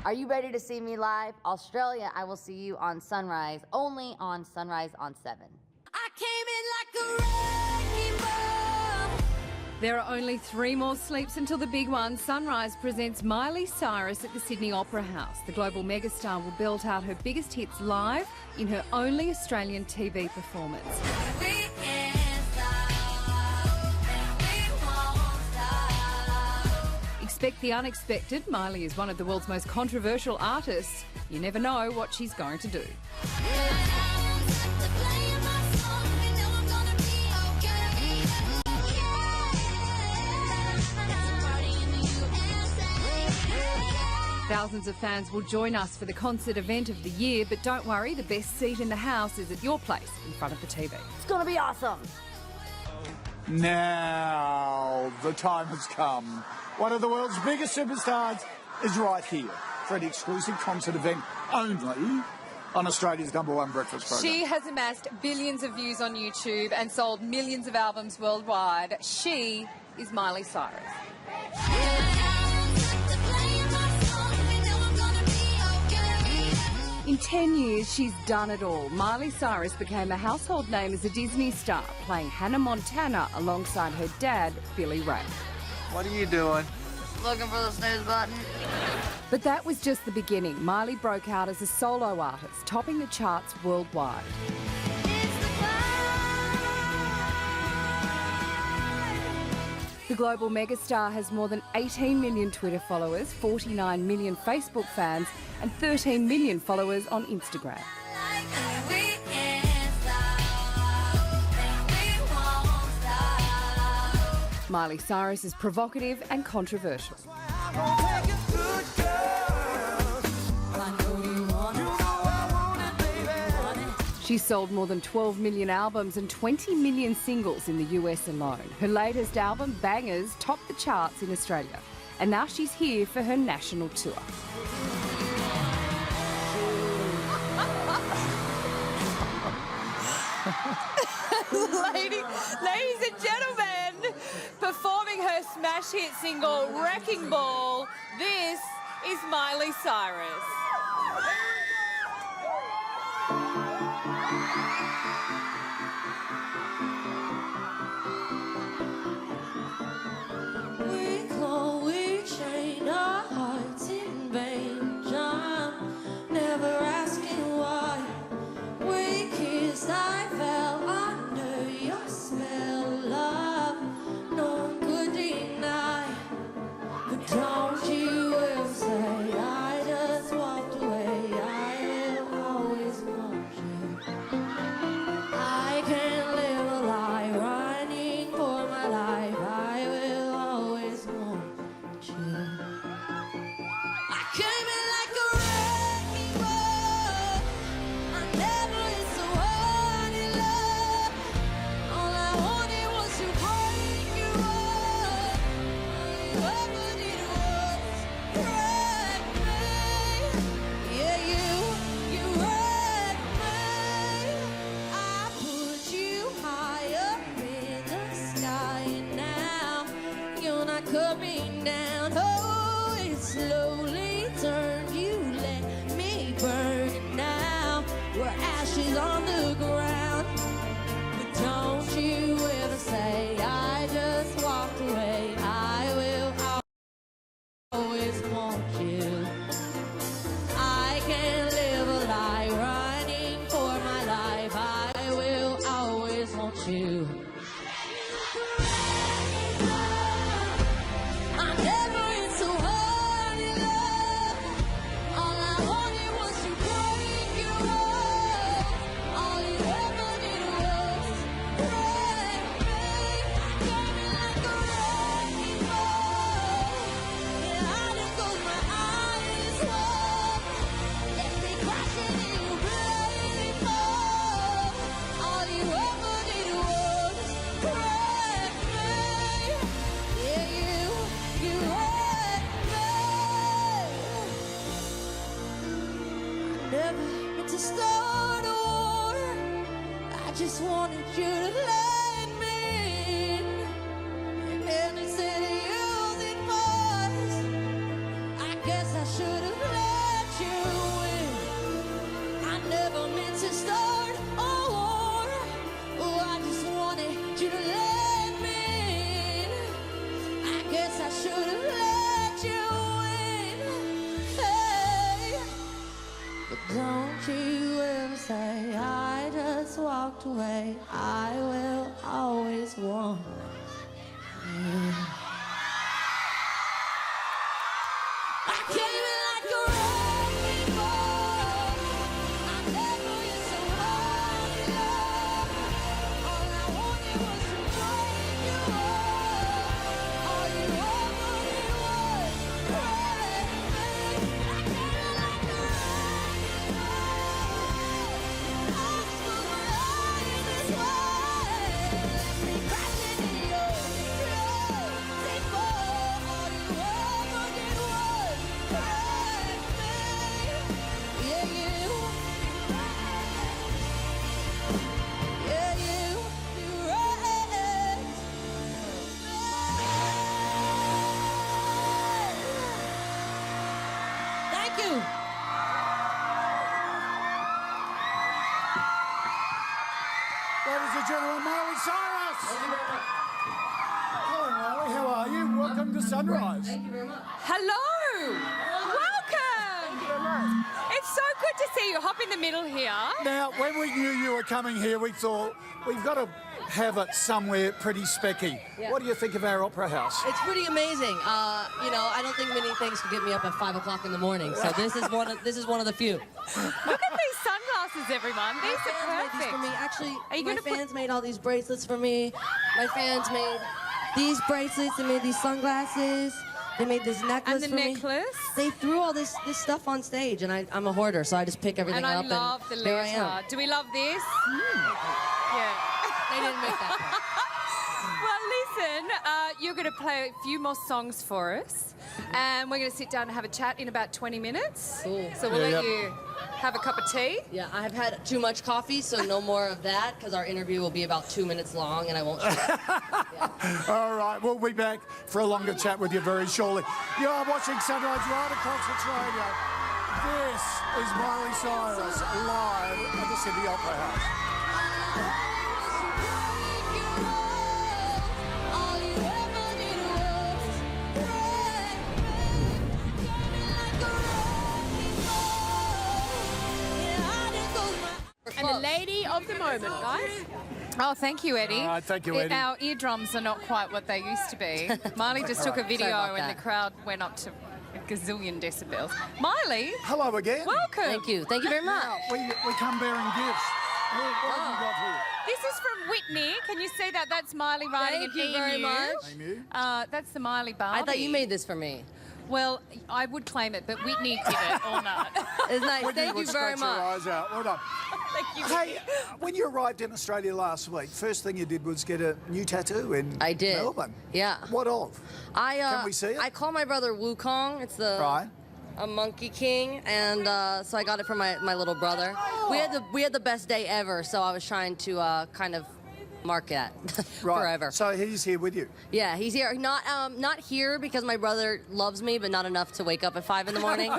Are you ready to see me live? Australia, I will see you on Sunrise, only on Sunrise on 7. I came in like a wrecking ball. There are only 3 more sleeps until the big one. Sunrise presents Miley Cyrus at the Sydney Opera House. The global megastar will belt out her biggest hits live in her only Australian TV performance. We can't stop, and we won't stop. Expect the unexpected. Miley is one of the world's most controversial artists. You never know what she's going to do. Thousands of fans will join us for the concert event of the year, but don't worry, the best seat in the house is at your place in front of the TV. It's going to be awesome. Now the time has come. One of the world's biggest superstars is right here for an exclusive concert event only on Australia's #1 breakfast program. She has amassed billions of views on YouTube and sold millions of albums worldwide. She is Miley Cyrus. In 10 years, she's done it all. Miley Cyrus became a household name as a Disney star, playing Hannah Montana alongside her dad, Billy Ray. What are you doing? Looking for the snooze button. But that was just the beginning. Miley broke out as a solo artist, topping the charts worldwide. The global megastar has more than 18 million Twitter followers, 49 million Facebook fans, and 13 million followers on Instagram. We can't stop, and we won't stop. Miley Cyrus is provocative and controversial. She's sold more than 12 million albums and 20 million singles in the US alone. Her latest album, Bangers, topped the charts in Australia. And now she's here for her national tour. Ladies and gentlemen, performing her smash hit single, Wrecking Ball, this is Miley Cyrus. We claw, we chain our hearts in vain, John, never asking why. We kissed, I fell under your spell, love, no one could deny. But don't you ever say I just walked away, I will always want you. I can't live a lie, running for my life, I will always want you. I came in like a wrecking ball, I never been so hard in love. All I wanted was to break you up. All you ever did was wreck me. Yeah, you wrecked me. I put you high up in the sky, and now you're not coming down. Oh, it slowly turned. You let me burn, and now we're ashes on the ground. But don't you ever say I just walked away. I will always want you. I can't live a lie, running for my life. I will always want you. I never been so hard in love. All I wanted was to break you up. All you ever did was wreck me. Came in like a wrecking ball. Yeah, I just close my eyes up. Left me crashing in your blazing fall. All you ever did was wreck me. Yeah, you wrecked me. Never meant to start a war. I just wanted you to let me in. And then you said you think force. I guess I should have let walked away. I will always want you. I came in like a wrecking ball. I never been so hard in love. All I wanted was to break you off. All you ever did was break me. I came in like a wrecking ball. I spilled my heart in this way. Me crashing in your crazy fall. All you ever did was break me. Yeah, you. Yeah, you. You wrecked me. Thank you. Ladies and gentlemen, Miley Cyrus. Hello, Miley. How are you? Welcome to Sunrise. Hello. Welcome. It's so good to see you. Hop in the middle here. Now, when we knew you were coming here, we thought we've got to have it somewhere pretty specky. Yeah. What do you think of our opera house? It's pretty amazing. You know, I don't think many things can get me up at 5 o'clock in the morning. So this is one of the few. Look at these sunglasses, everyone. These My are fans made these perfect. for me. Actually, Are you my gonna put- fans made all these bracelets for me. My fans made these bracelets. They made these sunglasses. They made this necklace And the for me. necklace. They threw all this stuff on stage, and I'm a hoarder, so I just pick everything And I up. love the and there I am. leotard. Do we love this? Yeah. They didn't make that part. Well, listen, you're going to play a few more songs for us, and we're going to sit down and have a chat in about 20 minutes. Cool. So we'll Yeah, let yeah. you have a cup of tea. Yeah, I've had too much coffee, so no more of that, because our interview will be about 2 minutes long, and I won't. All right, we'll be back for a longer chat with you very shortly. You are watching Sunrise right across Australia. This is Miley Cyrus live at the Sydney Opera House. All you ever did was break me. Like a wrecking ball. Yeah, there goes my. And the lady of the moment, guys. Oh, thank you, Eddie. All right, thank you, Eddie. Our eardrums are not quite what they used to be. Miley just took a video about and the that. crowd went up to a gazillion decibels. Miley, Hello again. welcome. Thank you. Thank you very much. Now, we come bearing gifts. What have you got here? This is from Whitney. Can you see that? That's Miley riding Thank an you emu. very much. Emu? That's the Miley Barbie. I thought you made this for me. Well, I would claim it, but Whitney did it or not. It's nice. Whitney Thank you would very scratch your much. eyes out. Well done. Thank you. Hey, when you arrived in Australia last week, first thing you did was get a new tattoo in I did. Melbourne. Yeah. What of? Can we see it? I call my brother Wukong. It's the Right. a monkey king, and so I got it for my little brother. We had the best day ever, so I was trying to kind of mark that Right. forever. So he's here with you. Yeah, he's here. Not here because my brother loves me, but not enough to wake up at 5 in the morning.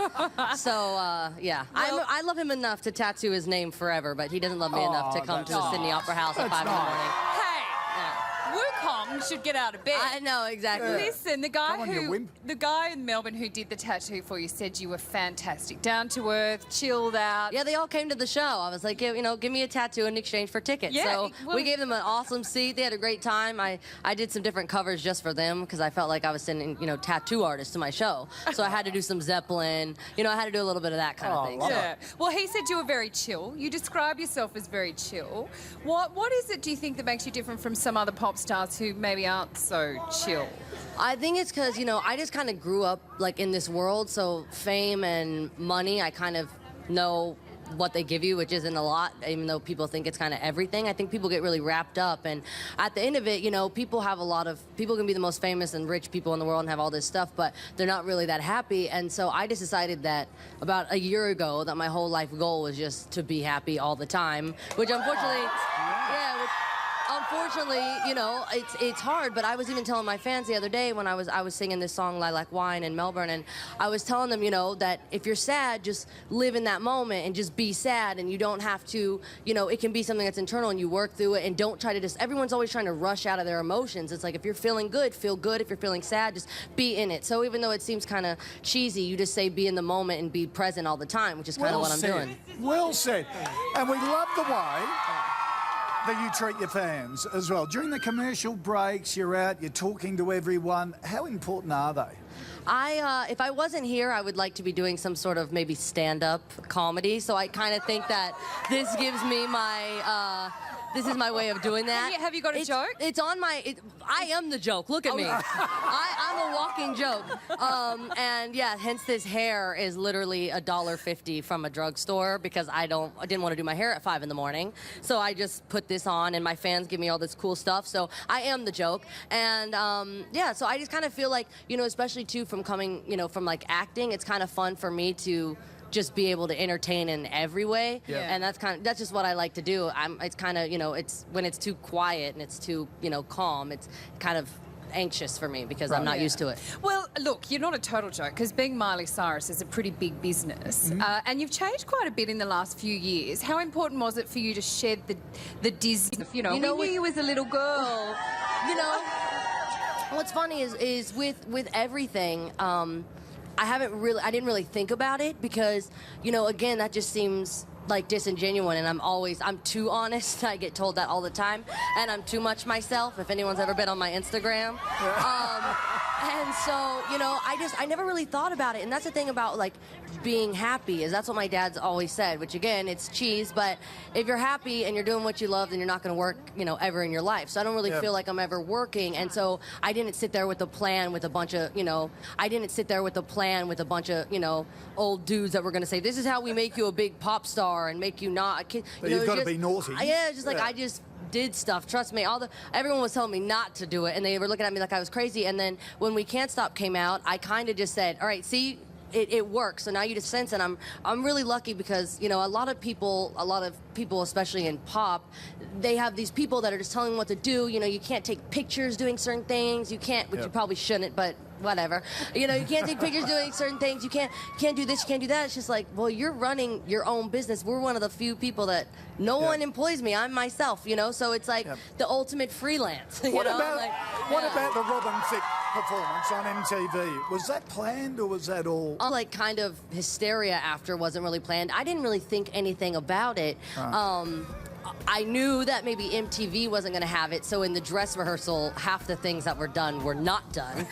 So yeah, I love him enough to tattoo his name forever, but he doesn't love me enough to come to the Sydney Opera House at That's 5 in the nice. morning. Hey, Yeah. Wukong should get out of bed. I know exactly. Listen, the Come on, you wimp. guy in Melbourne who did the tattoo for you said you were fantastic, down to earth, chilled out. Yeah, they all came to the show. I was like, you know, give me a tattoo in exchange for tickets. Yeah, So well- we gave them an awesome seat. They had a great time. I did some different covers just for them because I felt like I was sending, you know, tattoo artists to my show. So I had to do some Zeppelin. You know, I had to do a little bit of that kind of thing. love So- Yeah. Well, he said you were very chill. You describe yourself as very chill. What is it, do you think, that makes you different from some other pop stars who maybe aren't so chill? I think it's because, you know, I just kind of grew up like in this world, so fame and money, I kind of know what they give you, which isn't a lot, even though people think it's kind of everything. I think people get really wrapped up, and at the end of it, you know, people can be the most famous and rich people in the world and have all this stuff, but they're not really that happy. And so I just decided that about a year ago that my whole life goal was just to be happy all the time, which unfortunately, unfortunately, you know, it's hard. But I was even telling my fans the other day when I was singing this song Lilac Wine in Melbourne, and I was telling them, you know, that if you're sad, just live in that moment and just be sad, and you don't have to, you know, it can be something that's internal and you work through it, and don't try to just, everyone's always trying to rush out of their emotions. It's like if you're feeling good, feel good. If you're feeling sad, just be in it. So even though it seems kind of cheesy, you just say be in the moment and be present all the time, which is kind of what I'm doing. Well said. And we love the way that you treat your fans as well. During the commercial breaks, you're out, you're talking to everyone. How important are they? If I wasn't here, I would like to be doing some sort of maybe stand-up comedy. So I kind of think that this gives me my, this is my way of doing that. Have you got a joke? It's on my, I am the joke. Look at me. I'm a walking joke. And yeah, hence this hair is literally $1.50 from a drugstore because I didn't want to do my hair at 5 in the morning. So I just put this on and my fans give me all this cool stuff. So I am the joke. And yeah, so I just kind of feel like, you know, especially too from coming, you know, from like acting, it's kind of fun for me to just be able to entertain in every way. Yeah. And that's just what I like to do. It's kind of, you know, it's when it's too quiet and it's too, you know, calm, it's kind of anxious for me because I'm not used to it. Well, look, you're not a total joke because being Miley Cyrus is a pretty big business, and you've changed quite a bit in the last few years. How important was it for you to shed the dizziness? You know, we knew you as a little girl. You know, what's funny is with everything, I didn't really think about it because, you know, again, that just seems like disingenuous, and I'm too honest. I get told that all the time, and I'm too much myself, if anyone's ever been on my Instagram. And so, you know, I never really thought about it, and that's the thing about, like, being happy, is that's what my dad's always said, which, again, it's cheese, but if you're happy and you're doing what you love, then you're not going to work, you know, ever in your life. So I don't really feel like I'm ever working, and so I didn't sit there with a plan with a bunch of, you know, old dudes that were going to say, this is how we make you a big pop star and make you not, you But know, you've got to be naughty. Yeah, just like I just did stuff. Trust me, everyone was telling me not to do it, and they were looking at me like I was crazy. And then when We Can't Stop came out, I kind of just said, all right, see, it works. So now you just sense, and I'm really lucky because, you know, a lot of people, especially in pop, they have these people that are just telling them what to do. You know, you can't take pictures doing certain things. You can't, which you probably shouldn't, but whatever. You know, you can't take pictures doing certain things. You can't do this, you can't do that. It's just like, well, you're running your own business. We're one of the few people that no one employs me. I'm myself, you know? So it's like the ultimate freelance. What know? about like, what about the Robin Thicke performance on MTV? Was that planned or was that all? Like kind of hysteria after wasn't really planned. I didn't really think anything about it. I knew that maybe MTV wasn't going to have it, so in the dress rehearsal, half the things that were done were not done.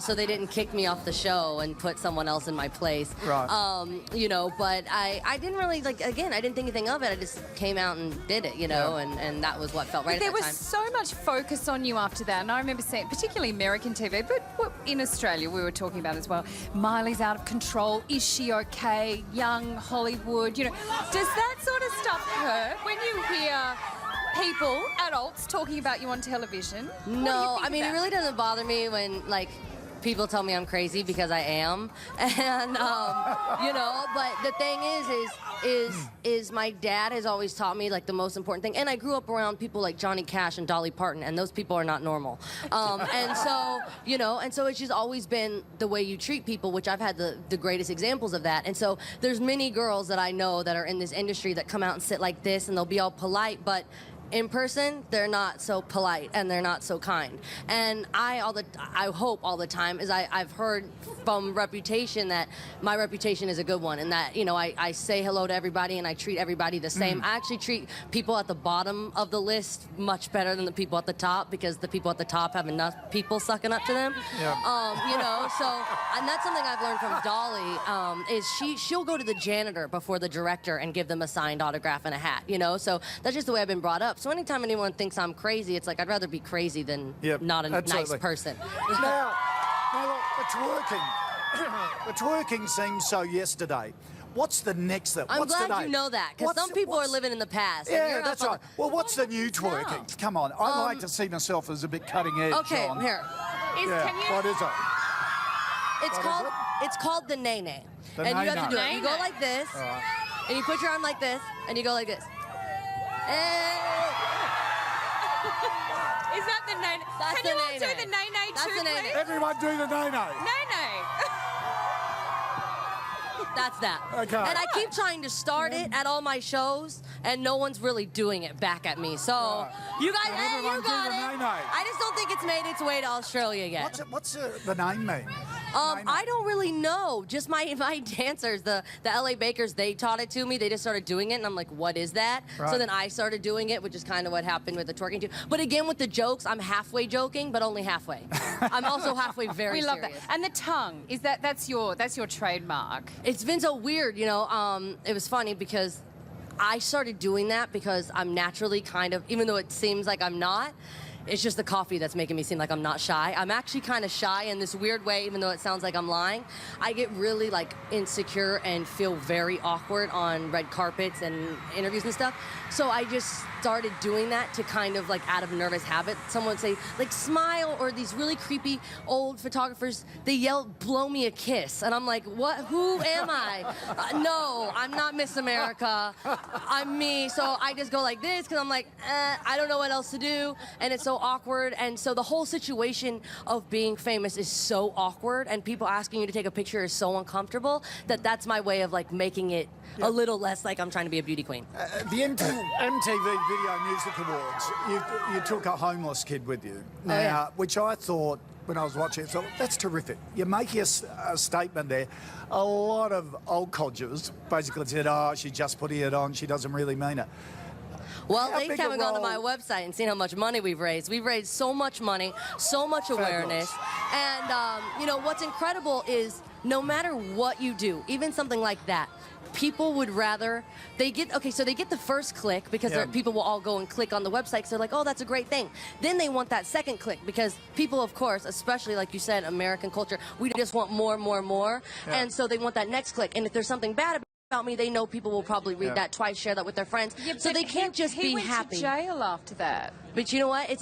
So they didn't kick me off the show and put someone else in my place. Right. You know, but I didn't really, like, again, I didn't think anything of it. I just came out and did it, you know, and that was what felt right at that time. There was so much focus on you after that, and I remember seeing, particularly American TV, but in Australia we were talking about as well, Miley's out of control, is she okay, young Hollywood, you know. Does that sort of stuff hurt when you hear people, adults, talking about you on television? No, I mean, it really doesn't bother me when, like, people tell me I'm crazy because I am, and you know. But the thing is my dad has always taught me, like, the most important thing. And I grew up around people like Johnny Cash and Dolly Parton, and those people are not normal. And so, you know, and so it's just always been the way you treat people, which I've had the greatest examples of that. And so there's many girls that I know that are in this industry that come out and sit like this, and they'll be all polite, but in person, they're not so polite and they're not so kind. And I hope all the time is I've heard from reputation that my reputation is a good one, and that, you know, I say hello to everybody and I treat everybody the same. I actually treat people at the bottom of the list much better than the people at the top, because the people at the top have enough people sucking up to them. You know, so, and that's something I've learned from Dolly, is she'll go to the janitor before the director and give them a signed autograph and a hat, you know? So that's just the way I've been brought up. So anytime anyone thinks I'm crazy, it's like I'd rather be crazy than not a nice person. Now look, the twerking seems so yesterday. What's the next thing? I'm what's glad today? you know that, because some people are living in the past. And Yeah, you're that's not right. Well, what's the new twerking? Come on, I like to see myself as a bit cutting edge. Okay, on. here. What is it? It's called the nay-nay. The And you have to do nay-nay. it. You go like this, and you put your arm like this, and you go like this. Is that the nay? That's Can the you all nay-nay. do the nay-nay That's too, the nay-nay. please? Everyone do the nay-nay. Nay-nay. That's that. Okay. And I keep trying to start it at all my shows, and no one's really doing it back at me. So you guys, So hey, everyone you do got the it. nay-nay. I just don't think it's made its way to Australia yet. What's the name mean? I don't really know. Just my dancers, the LA Bakers, they taught it to me. They just started doing it, and I'm like, what is that? Right. So then I started doing it, which is kind of what happened with the twerking too. But again, with the jokes, I'm halfway joking, but only halfway. I'm also halfway very We love serious. that. And the tongue, that's your trademark. It's been so weird, you know. It was funny because I started doing that because I'm naturally kind of, even though it seems like I'm not, it's just the coffee that's making me seem like I'm not shy. I'm actually kind of shy in this weird way, even though it sounds like I'm lying. I get really like insecure and feel very awkward on red carpets and interviews and stuff. So I just started doing that to kind of like out of nervous habit. Someone would say like smile, or these really creepy old photographers, they yell, blow me a kiss. And I'm like, what, who am I? No, I'm not Miss America. I'm me. So I just go like this because I'm like, I don't know what else to do. And it's so awkward. And so the whole situation of being famous is so awkward, and people asking you to take a picture is so uncomfortable that that's my way of like making it a little less like I'm trying to be a beauty queen. The MTV Video Music Awards, you took a homeless kid with you. Now, which I thought, when I was watching it, so that's terrific. You're making a statement there. A lot of old codgers basically said, oh, she's just putting it on, she doesn't really mean it. Well, How they big a haven't gone to my role- website and seen how much money we've raised. We've raised so much money, so much awareness. And, you know, what's incredible is no matter what you do, even something like that, people would rather, they get the first click because people will all go and click on the website because they're like, oh, that's a great thing. Then they want that second click because people, of course, especially like you said, American culture, we just want more, more, more. Yeah. And so they want that next click. And if there's something bad about me, they know people will probably read that twice, share that with their friends. Yeah, so but they can't just be went happy. to jail after that. But you know what? It's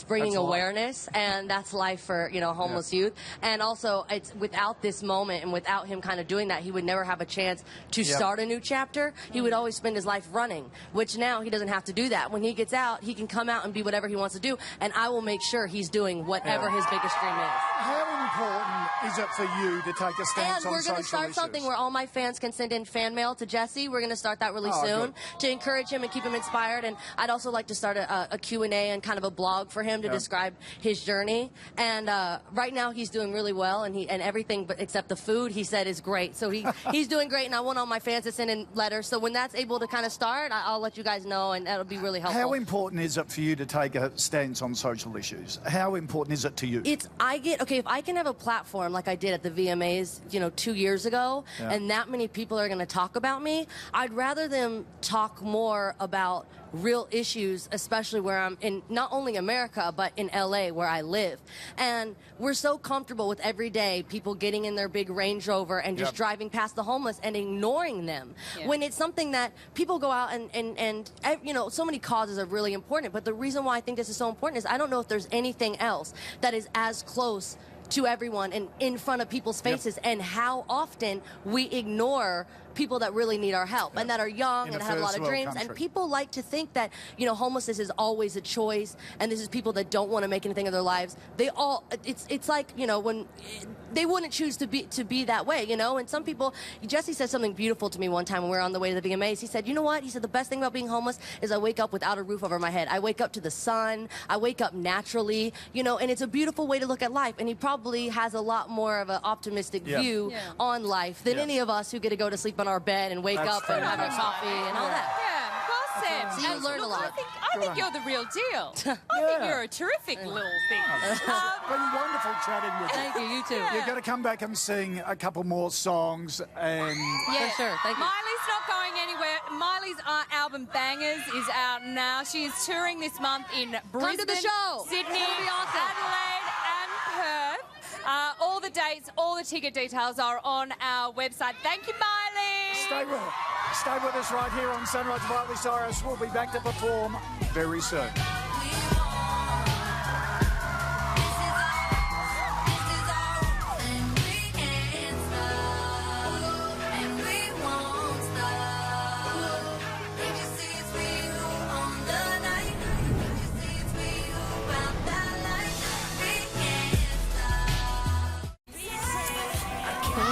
bringing That's life. awareness, and that's life for, you know, homeless youth. And also, it's without this moment and without him kind of doing that, he would never have a chance to start a new chapter. He would always spend his life running, which now he doesn't have to do that. When he gets out, he can come out and be whatever he wants to do, and I will make sure he's doing whatever his biggest dream is. How important is it for you to take a stance And on we're going to social start issues? something where all my fans can send in fan mail to Jesse. We're going to start that really soon good. to encourage him and keep him inspired. And I'd also like to start a Q&A and kind of a blog for him to describe his journey. And right now he's doing really well, and everything but except the food he said is great. So he's doing great, and I want all my fans to send in letters. So when that's able to kind of start, I'll let you guys know, and that'll be really helpful. How important is it for you to take a stance on social issues? How important is it to you? If I can have a platform like I did at the VMAs, you know, 2 years ago, and that many people are going to talk about me, I'd rather them talk more about real issues, especially where I'm in not only America, but in LA where I live. And we're so comfortable with every day people getting in their big Range Rover and just driving past the homeless and ignoring them. When it's something that people go out and you know, so many causes are really important, but the reason why I think this is so important is I don't know if there's anything else that is as close to everyone and in front of people's faces, and how often we ignore people that really need our help and that are young In and a have a lot first of world dreams. country. And people like to think that, you know, homelessness is always a choice, and this is people that don't want to make anything of their lives. It's like, you know, when they wouldn't choose to be that way, you know. And some people, Jesse said something beautiful to me one time when we were on the way to the VMAs. He said, you know what? He said, the best thing about being homeless is I wake up without a roof over my head. I wake up to the sun. I wake up naturally, you know, and it's a beautiful way to look at life. And he probably has a lot more of an optimistic view on life than any of us who get to go to sleep on our bed and wake up and have our coffee and all that. Yeah, well said. So you And learn a look, lot. I think you're the real deal. I think you're a terrific little thing. It's been wonderful chatting with you. Thank you, you too. You're going to come back and sing a couple more songs, and Yeah, sure. Thank you. Miley's not going anywhere. Miley's album Bangers is out now. She is touring this month in Brisbane, to the show. Sydney, It's gonna be awesome. Adelaide, and Perth. All the dates, all the ticket details are on our website. Thank you, Miley. stay with us right here on Sunrise. Miley Cyrus will be back to perform very soon.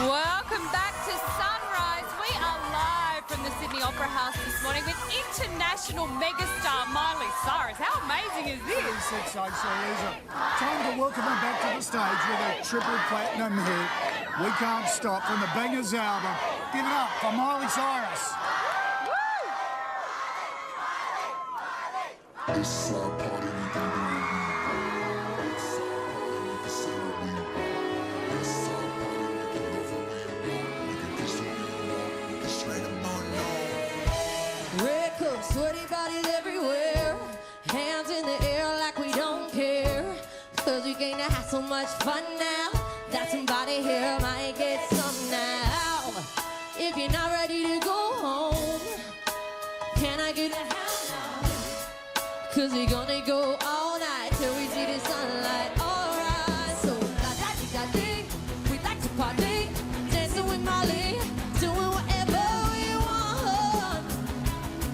Welcome back to Sunrise. We are live from the Sydney Sydney Opera House this morning with international megastar Miley Cyrus. How amazing is this? Sensational, isn't it? Time to welcome her back to the stage with a triple platinum hit. We Can't Stop from the Bangers album. Give it up for Miley Cyrus. This our party, we can do it. This our party, we can celebrate. This our party, we can go for it. We can distribute, we can straight up on Red cups, sweaty bodies everywhere. Hands in the air like we don't care. Cause we gonna have so much fun now that somebody here might get some now. If you're not ready to go home, can I get a hand now? Cause we're gonna go all night till we see the sunlight. Alright, so la-da-dee-da-dee, we like to party, dancing with Molly, doing whatever we want.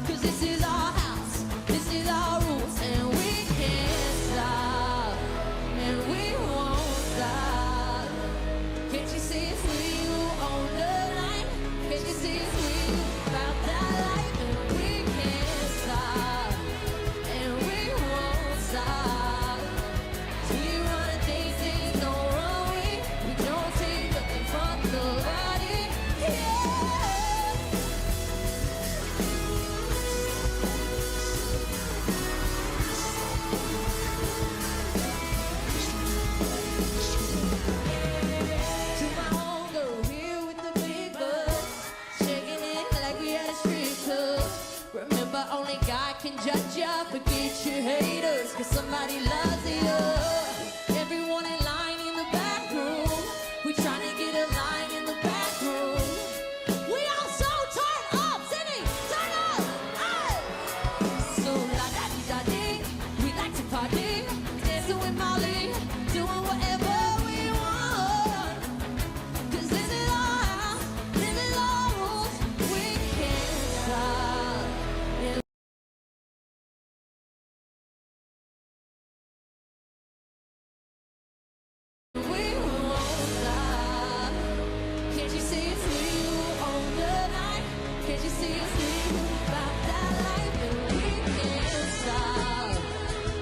Cause this is our house, this is our rules, and we can't stop, and we won't stop. Can't you see it's we who own the night? Can't you see it's we who about that life? And we can't stop, and we won't stop. We run things, things don't run we don't take nothing from nobody. Yeah. To my homegirl here with the big butts, shaking it like we had a strip club. Remember, only God can judge ya. Forget your haters, cause somebody loves you. Everyone in line in the back room. We trying to get a line in the back room. We all so turned up, Sydney, turn up, hey! So la-da-dee-da-dee, we like to party, dancing with Molly, doing whatever we want. Cause this is our house, this is our rules, we can't stop. And we won't stop. Can't you see it's we who own the night? Can't you see it's we who about that life? And we can't stop,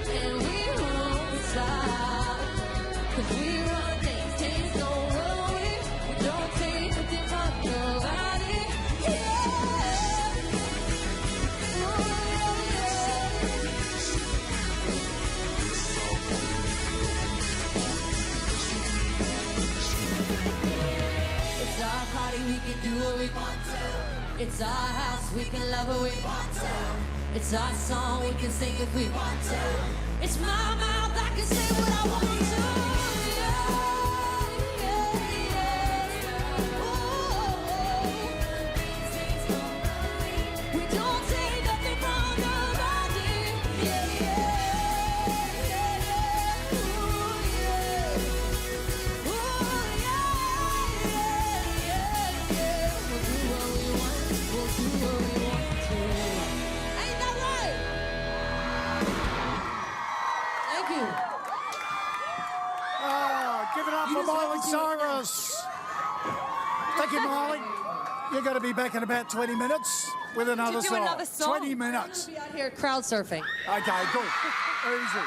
and we won't stop. Cause we run things, things don't run we don't take nothing from nobody. Yeah. It's our party, we can do what we want to. It's our house, we can love what we want to. It's our song, we can sing if we want to. It's my mouth, I can say what I want to. Yeah, yeah, yeah. Ooh. We don't take nothing from nobody. Yeah, yeah, yeah, yeah. Ooh, yeah. Ooh, yeah, yeah, yeah. We'll do what we want, we'll do what we want to. Ain't that right? Thank you. Oh, give it up for Miley Cyrus. Thank you, Miley. You're going to be back in about 20 minutes with another do song. another song? 20 minutes. Be out here crowd surfing. Okay, good. Easy.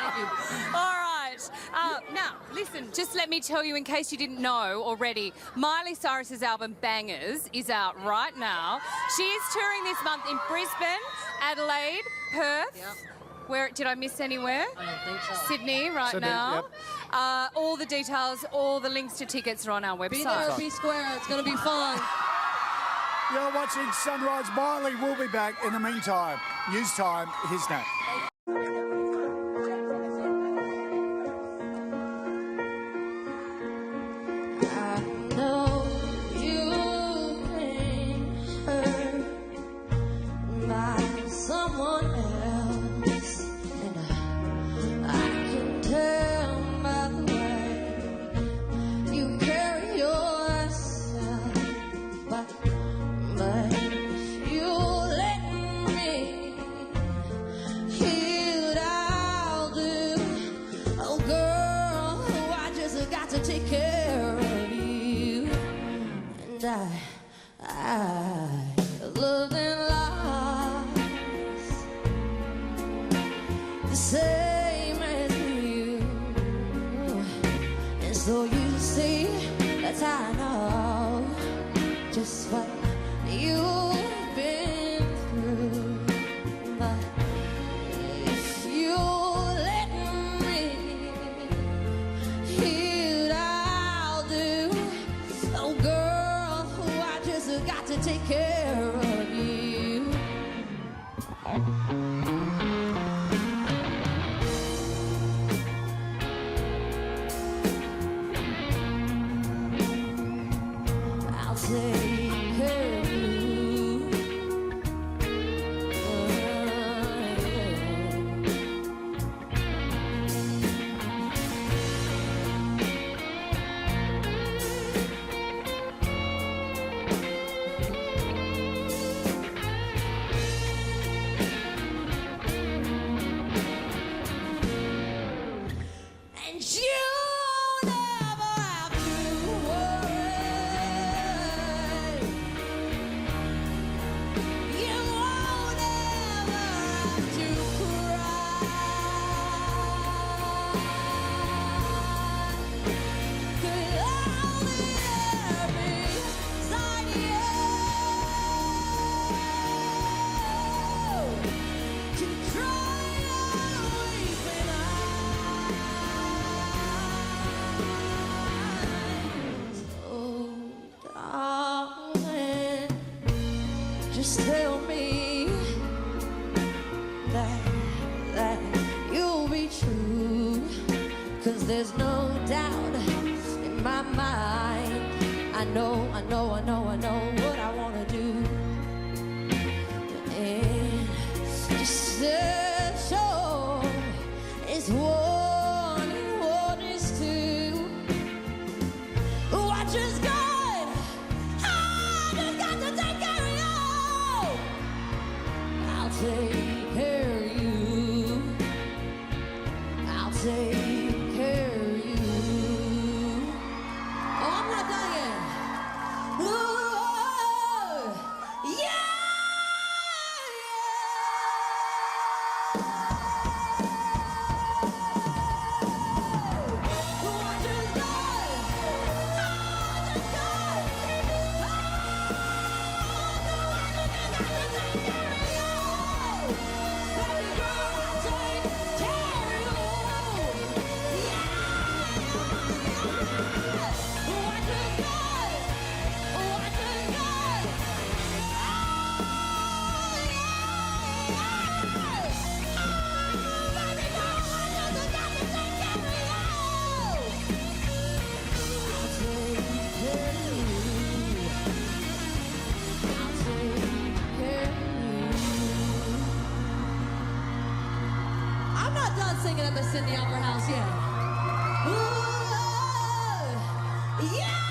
Thank you. All right. Now, listen, just let me tell you, in case you didn't know already, Miley Cyrus's album Bangers is out right now. She is touring this month in Brisbane, Adelaide, Perth. Yep. Where did I miss anywhere? I don't think so. Sydney right Sydney, now. yep. All the details, all the links to tickets are on our website. Be there, be square. It's gonna be fun. You're watching Sunrise. Miley will be back in the meantime. News time, his name. I know you've been hurt by someone else, and I can tell by the way you carry yourself. But if you let me heal, I'll do. Oh, girl, I just got to take care of you, and I I know just what you've been through. But if you let me, here's what I'll do. Oh, girl, I just got to take care of you. I'll take care of you. And you never have to worry. You won't ever have to cry. 'Cause I'll be there beside you to dry your weeping eyes. Oh, darling, just tell me that you'll be true. 'Cause there's no doubt in my mind. I know what I wanna do. And just so is one and one is two. What is good? I just got to take care of you. I'll take care of you. I'll take care of you. Oh, I'm not done yet. Ooh, yeah. What is good? I'm not done singing at the Sydney Opera House yet. Ooh, yeah.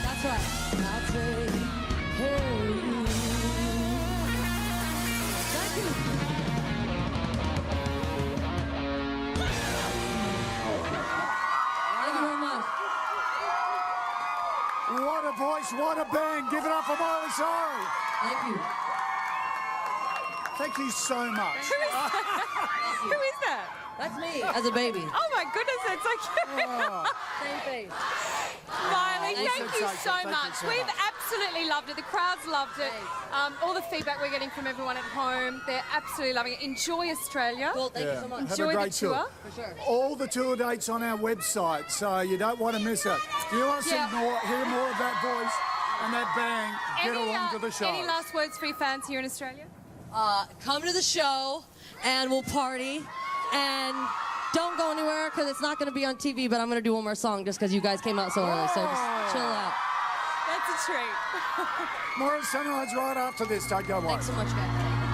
That's right. I'll take care of you. Thank you. Thank you very much. What a voice, what a band. Give it up for Miley Cyrus. Thank you. Thank you so much. Who is that? That's me as a baby. Oh my goodness, that's so cute. Same face. Miley, Thank thank you you so so much. much. Thank you so We've much. absolutely loved it. The crowd's loved it. All the feedback we're getting from everyone at home, they're absolutely loving it. Enjoy Australia. Well, thank you so much. Have Enjoy a the great tour. For sure. All the tour dates on our website, so you don't want to miss it. If you want to Yeah. hear more of that voice and that bang, get along to the show. Any last words for your fans here in Australia? Come to the show and we'll party. And don't go anywhere because it's not going to be on TV, but I'm going to do one more song just because you guys came out so early. So just chill out. That's a treat. More at Sunrise right after this. Don't go away. Thanks so much, guys.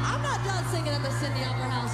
I'm not done singing at the Sydney Opera House.